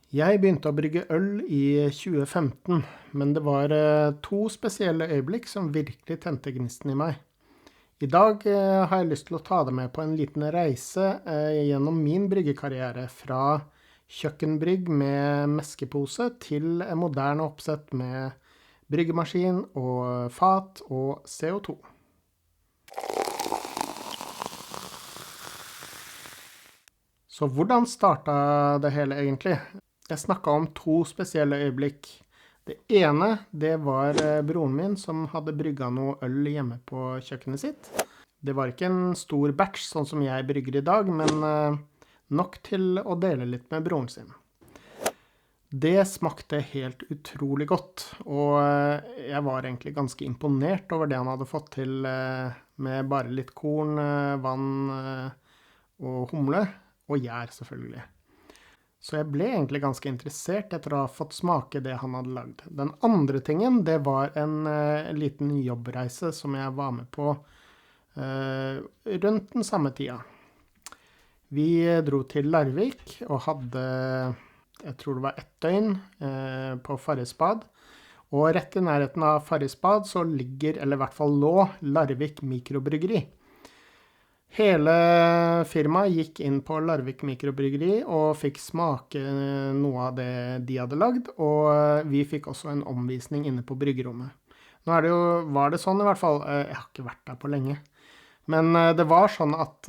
Jeg begynte å brygge øl i 2015, men det var to spesielle øyeblikk som virkelig tente gnisten i meg. I dag har jeg lyst til å ta deg med på en liten reise gjennom min bryggekarriere fra kjøkkenbrygg med meskepose til en moderne oppsett med bryggemaskin og fat og CO2. Så hvordan startet det hele egentlig? Jeg snakket om to spesielle øyeblikk. Det ene, det var broren min som hadde brygget noe øl hjemme på kjøkkenet sitt. Det var ikke en stor batch, sånn som jeg brygger i dag, men nok til å dele litt med broren sin. Det smakte helt utrolig godt, og jeg var egentlig ganske imponert over det han hadde fått til med bare litt korn, vann og humle, og gjær selvfølgelig. Så jeg ble egentlig ganske interessert etter å ha fått smake det han hadde lagd. Den andre tingen, det var en liten jobbreise som jeg var med på rundt den samme tida. Vi dro til Larvik og hadde, jeg tror det var 1 døgn på Farrisbad. Og rett i nærheten av Farrisbad så ligger, eller i hvert fall lå, Larvik mikrobryggeri. Hele firmaet gikk inn på Larvik mikrobryggeri og fikk smake noe av det de hadde lagd, og vi fikk også en omvisning inne på bryggerommet. Nå var det sånn i hvert fall, jeg har ikke vært der på lenge, men det var sånn at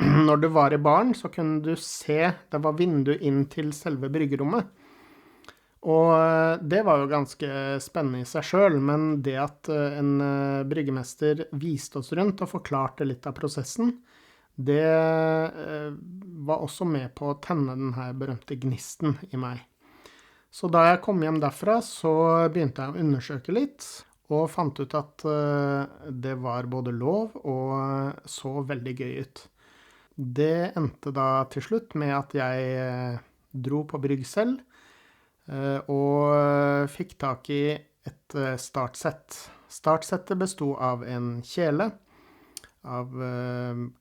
når du var i baren så kunne du se, det var vindu inn til selve bryggerommet. Og det var jo ganske spennende i seg selv, men det at en bryggemester viste oss rundt og forklarte litt av prosessen, det var også med på å tenne den her berømte gnisten i meg. Så da jeg kom hjem derfra, så begynte jeg å undersøke litt, og fant ut at det var både lov og så veldig gøy ut. Det endte da til slutt med at jeg dro på brygg selv, og fikk tak i et startsett. Startsettet bestod av en kjele av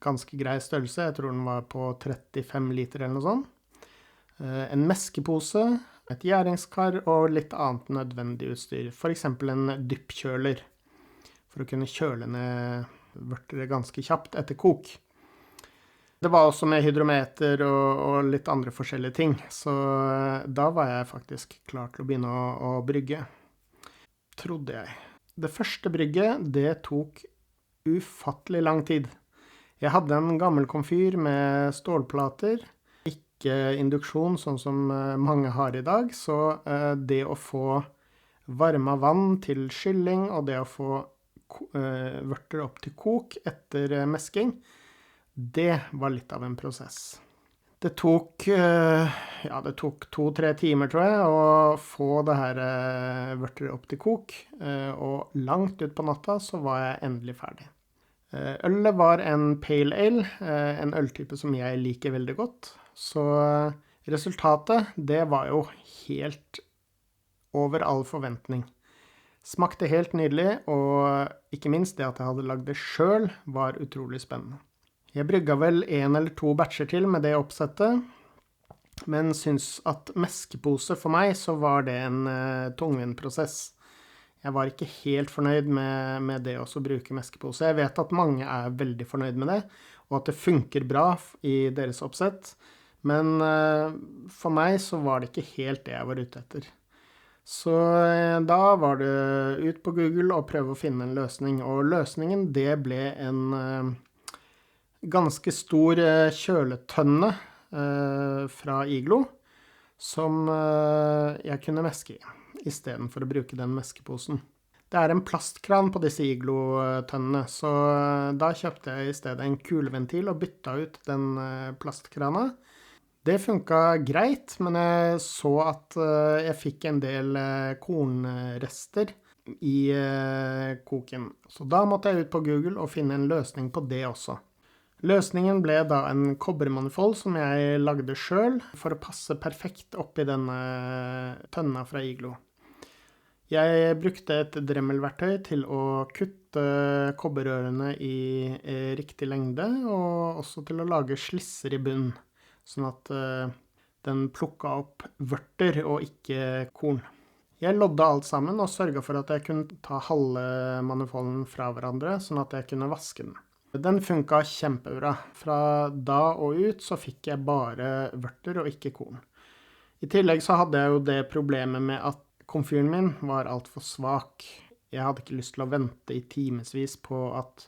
ganske grei størrelse, jeg tror den var på 35 liter eller noe sånt. En meskepose, et gjæringskar og litt annet nødvendig utstyr, for eksempel en dyppkjøler, for å kunne kjøle ned vørtere ganske kjapt etter kok. Det var også med hydrometer og litt andre forskjellige ting, så da var jeg faktisk klar til å begynne å brygge, trodde jeg. Det første brygget, det tok ufattelig lang tid. Jeg hadde en gammel komfyr med stålplater, ikke induksjon sånn som mange har i dag, så det å få varma vann til skylling og det å få vørter opp til kok etter mesking, det var litt av en prosess. Det tok 2-3 timer, tror jeg, å få det her vørter opp til kok, og langt ut på natta så var jeg endelig ferdig. Ølet var en pale ale, en øltype som jeg liker veldig godt, så resultatet, det var jo helt over all forventning. Smakte helt nydelig, og ikke minst det at jeg hadde lagd det selv var utrolig spennende. Jeg brygga vel 1 eller 2 batcher til med det oppsettet, men synes at meskepose for meg så var det en tungvint prosess. Jeg var ikke helt fornøyd med det å bruke meskepose. Jeg vet at mange er veldig fornøyd med det, og at det funker bra i deres oppsett, men for meg så var det ikke helt det jeg var ute etter. Så da var det ut på Google og prøve å finne en løsning, og løsningen det ble en ganske stor kjøletønne fra Iglo som jeg kunne meske i stedet for å bruke den meskeposen. Det er en plastkran på disse Iglo-tønnene, så da kjøpte jeg i stedet en kuleventil og bytta ut den plastkrana. Det funket greit, men jeg så at jeg fikk en del kornrester i koken. Så da måtte jeg ut på Google og finne en løsning på det også. Løsningen ble da en kobbermanifold som jeg lagde selv for å passe perfekt oppi denne tønna fra Iglo. Jeg brukte et dremmelverktøy til å kutte kobberrørene i riktig lengde, og også til å lage slisser i bunn, sånn at den plukket opp vørter og ikke korn. Jeg lodde alt sammen og sørget for at jeg kunne ta halve manifolden fra hverandre, sånn at jeg kunne vaske den. Den funket kjempebra. Fra da og ut så fikk jeg bare vørter og ikke korn. I tillegg så hadde jeg jo det problemet med at komfyren min var alt for svak. Jeg hadde ikke lyst til å vente i timesvis på at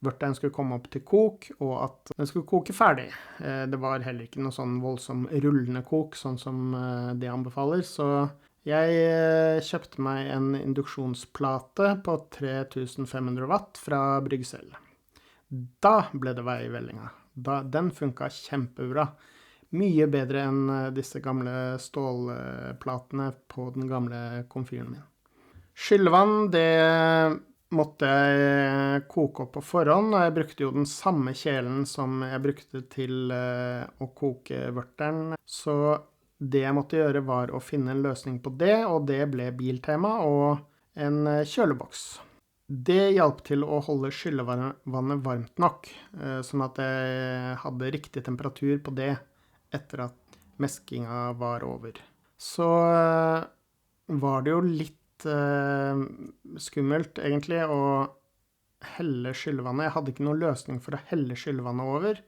vørteren skulle komme opp til kok, og at den skulle koke ferdig. Det var heller ikke noe sånn voldsom rullende kok, sånn som de anbefaler, så jeg kjøpte meg en induksjonsplate på 3500 watt fra Bryggsel. Da ble det vei i vellinga. Den funket kjempebra. Mye bedre enn disse gamle stålplatene på den gamle komfyren min. Skyllevann, det måtte jeg koke opp på forhånd, og jeg brukte jo den samme kjelen som jeg brukte til å koke vørteren. Så det jeg måtte gjøre var å finne en løsning på det, og det ble Biltema og en kjøleboks. Det hjalp til å holde skyllevannet varmt nok, sånn at jeg hadde riktig temperatur på det etter at meskinga var over. Så var det jo litt skummelt egentlig å helle skyllevannet. Jeg hadde ikke noen løsning for å helle skyllevannet over,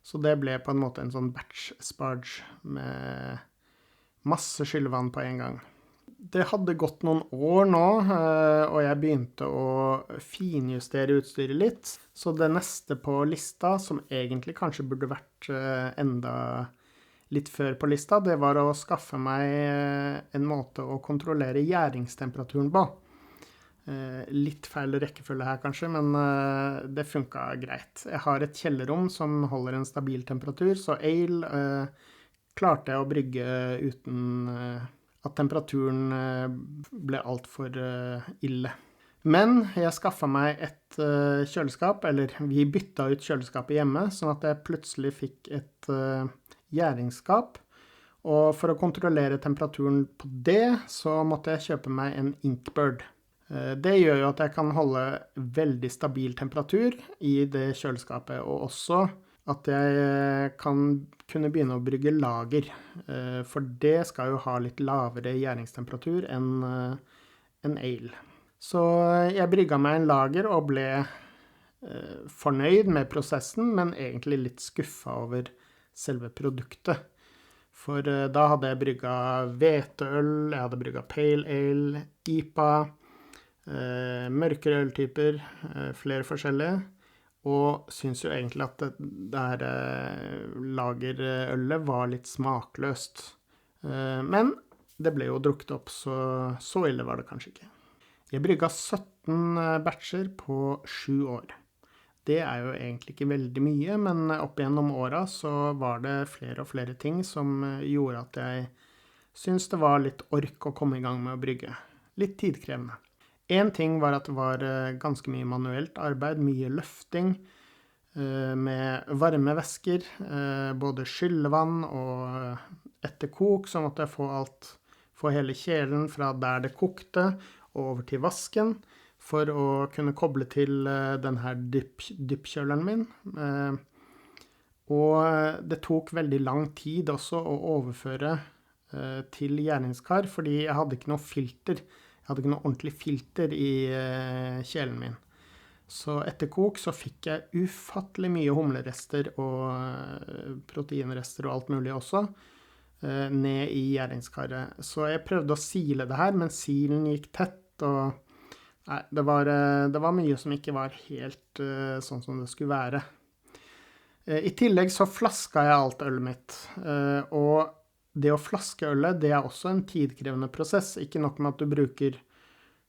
så det ble på en måte en sånn batch sparge med masse skyllevann på en gang. Det hadde gått noen år nå, og jeg begynte å finjustere utstyret litt, så det neste på lista, som egentlig kanskje burde vært enda litt før på lista, det var å skaffe meg en måte å kontrollere gjæringstemperaturen på. Litt feil rekkefølge her kanskje, men det funket greit. Jeg har et kjellerrom som holder en stabil temperatur, så ale klarte jeg å brygge uten at temperaturen ble alt for ille. Men jeg skaffet meg et kjøleskap, eller vi bytta ut kjøleskapet hjemme, sånn at jeg plutselig fikk et gjæringsskap, og for å kontrollere temperaturen på det, så måtte jeg kjøpe meg en Inkbird. Det gjør jo at jeg kan holde veldig stabil temperatur i det kjøleskapet, og også at jeg kunne begynne å brygge lager, for det skal jo ha litt lavere gjæringstemperatur enn ale. Så jeg brygget meg en lager og ble fornøyd med prosessen, men egentlig litt skuffet over selve produktet. For da hadde jeg brygget hveteøl, jeg hadde brygget pale ale, IPA, mørkere øltyper, flere forskjellige, og synes jo egentlig at det her lagerølet var litt smakløst. Men det ble jo drukket opp, så ille var det kanskje ikke. Jeg brygget 17 batcher på 7 år. Det er jo egentlig ikke veldig mye, men opp gjennom åra så var det flere og flere ting som gjorde at jeg syntes det var litt ork å komme i gang med å brygge. Litt tidkrevende. En ting var at det var ganske mye manuelt arbeid, mye løfting med varme væsker, både skyllevann og etter kok, så måtte jeg få hele kjelen fra der det kokte og over til vasken, for å kunne koble til denne dyppkjøleren min. Og det tok veldig lang tid også å overføre til gjæringskar, fordi jeg hadde ikke noe filter. Jeg hadde ikke noe ordentlig filter i kjelen min. Så etter kok så fikk jeg ufattelig mye humlerester og proteinrester og alt mulig også, ned i gjæringskaret. Så jeg prøvde å sile det her, men silen gikk tett, og nei, det var mye som ikke var helt sånn som det skulle være. I tillegg så flasket jeg alt ølet mitt, og det å flaske ølet, det er også en tidkrevende prosess. Ikke nok med at du bruker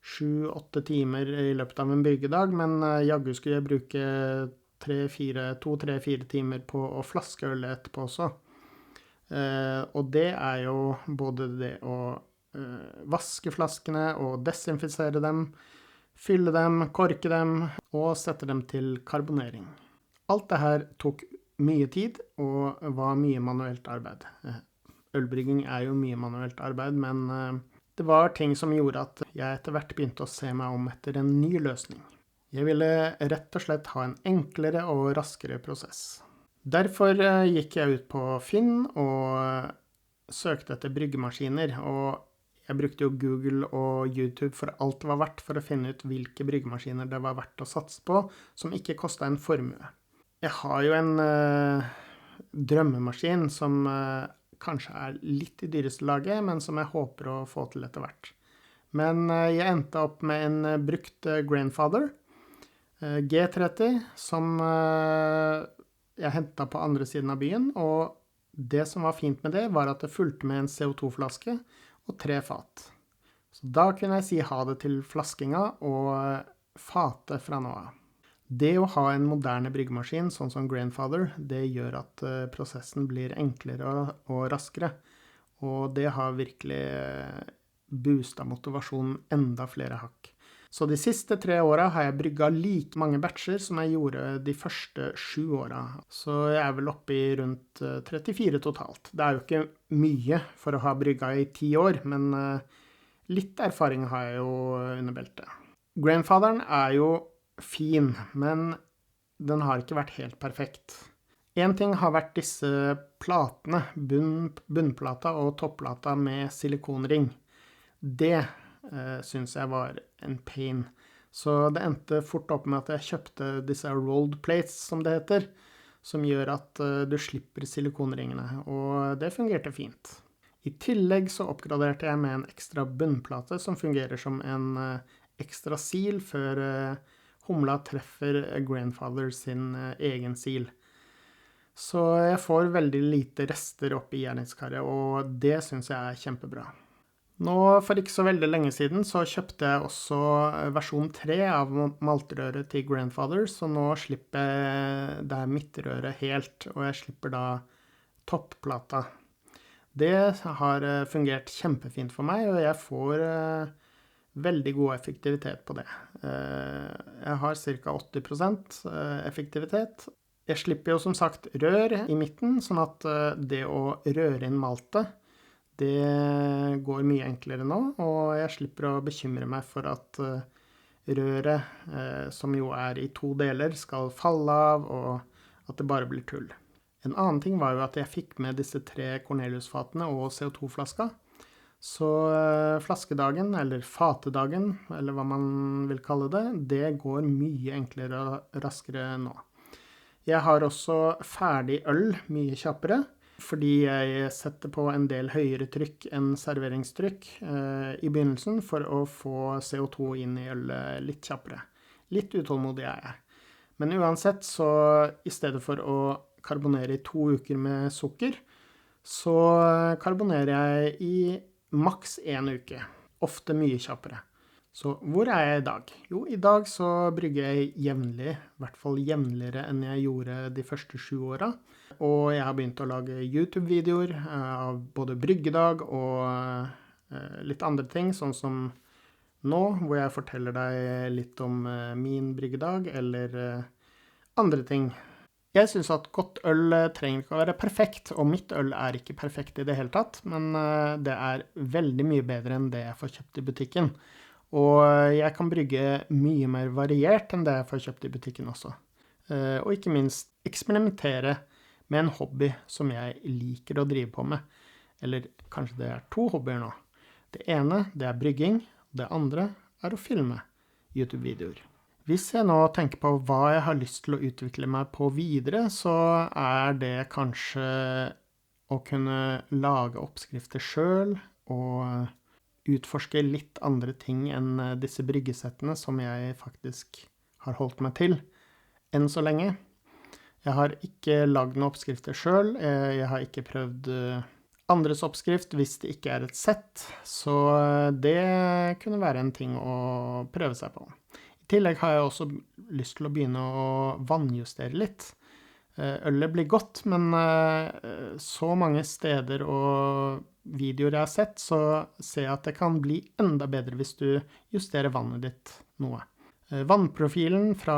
7-8 timer i løpet av en byggedag, men jaggu skulle jeg bruke 2-3-4 timer på å flaske ølet etterpå også. Og det er jo både det å vaske flaskene og desinfisere dem, fylle dem, korke dem og sette dem til karbonering. Alt det her tok mye tid og var mye manuelt arbeid. Ølbrygging er jo mye manuelt arbeid, men det var ting som gjorde at jeg etter hvert begynte å se meg om etter en ny løsning. Jeg ville rett og slett ha en enklere og raskere prosess. Derfor gikk jeg ut på Finn og søkte etter bryggemaskiner, og jeg brukte jo Google og YouTube for alt det var verdt for å finne ut hvilke bryggemaskiner det var verdt å satse på, som ikke kostet en formue. Jeg har jo en drømmemaskin som kanskje er litt i dyreste laget, men som jeg håper å få til etter hvert. Men jeg endte opp med en brukt Grandfather G30, som jeg hentet på andre siden av byen, og det som var fint med det var at det fulgte med en CO2-flaske og 3 fat. Så da kunne jeg si ha det til flaskinga og fatet fra nå av. Det å ha en moderne bryggemaskin, sånn som Grandfather, det gjør at prosessen blir enklere og raskere. Og det har virkelig boostet motivasjonen enda flere hakk. Så de siste 3 årene har jeg brygget like mange batcher som jeg gjorde de første 7 årene. Så jeg er vel oppe i rundt 34 totalt. Det er jo ikke mye for å ha brygget i 10 år, men litt erfaring har jeg jo under beltet. Grandfatheren er jo fin, men den har ikke vært helt perfekt. En ting har vært disse platene, bunnplata og topplata med silikonring. Det synes jeg var en pain. Så det endte fort opp med at jeg kjøpte disse rolled plates, som det heter, som gjør at du slipper silikonringene, og det fungerte fint. I tillegg så oppgraderte jeg med en ekstra bunnplate som fungerer som en ekstra sil før humla treffer Grandfather sin egen sil. Så jeg får veldig lite rester opp i gjerningskaret, og det synes jeg er kjempebra. Nå, for ikke så veldig lenge siden, så kjøpte jeg også versjon 3 av maltrøret til Grandfather, så nå slipper jeg det midtrøret helt, og jeg slipper da toppplata. Det har fungert kjempefint for meg, og jeg får veldig god effektivitet på det. Jeg har ca. 80% effektivitet. Jeg slipper jo som sagt rør i midten, sånn at det å røre inn maltet, det går mye enklere nå, og jeg slipper å bekymre meg for at røret, som jo er i 2 deler, skal falle av, og at det bare blir tull. En annen ting var jo at jeg fikk med disse 3 Cornelius-fatene og CO2-flaska, så flaskedagen, eller fatedagen, eller hva man vil kalle det, det går mye enklere og raskere nå. Jeg har også ferdig øl mye kjappere, fordi jeg setter på en del høyere trykk enn serveringstrykk i begynnelsen for å få CO2 inn i ølet litt kjappere. Litt utålmodig er jeg. Men uansett, så i stedet for å karbonere i 2 uker med sukker, så karbonerer jeg i maks 1 uke. Ofte mye kjappere. Så hvor er jeg i dag? Jo, i dag så brygger jeg jevnlig, i hvert fall jevnligere enn jeg gjorde de første 7 årene. Og jeg har begynt å lage YouTube-videoer av både bryggedag og litt andre ting, sånn som nå, hvor jeg forteller deg litt om min bryggedag, eller andre ting. Jeg synes at godt øl trenger ikke å være perfekt, og mitt øl er ikke perfekt i det hele tatt, men det er veldig mye bedre enn det jeg får kjøpt i butikken. Og jeg kan brygge mye mer variert enn det jeg får kjøpt i butikken også. Og ikke minst eksperimentere med en hobby som jeg liker å drive på med. Eller kanskje det er 2 hobbyer nå. Det ene, det er brygging. Det andre er å filme YouTube-videoer. Hvis jeg nå tenker på hva jeg har lyst til å utvikle meg på videre, så er det kanskje å kunne lage oppskrifter selv, og utforske litt andre ting enn disse bryggesettene som jeg faktisk har holdt meg til enn så lenge. Jeg har ikke lagd noen oppskrifter selv, jeg har ikke prøvd andres oppskrift hvis det ikke er et sett, så det kunne være en ting å prøve seg på. I tillegg har jeg også lyst til å begynne å vannjustere litt. Ølet blir godt, men så mange steder og videoer jeg har sett, så ser jeg at det kan bli enda bedre hvis du justerer vannet ditt noe. Vannprofilen fra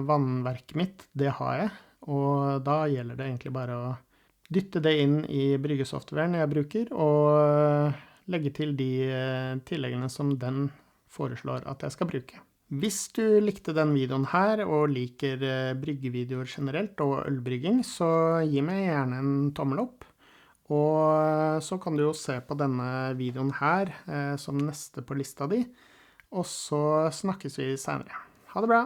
vannverket mitt, det har jeg, og da gjelder det egentlig bare å dytte det inn i bryggesoftwaren jeg bruker, og legge til de tilleggene som den foreslår at jeg skal bruke. Hvis du likte den videoen her, og liker bryggevideoer generelt og ølbrygging, så gi meg gjerne en tommel opp. Og så kan du jo se på denne videoen her som neste på lista di, og så snakkes vi senere. Ha det bra!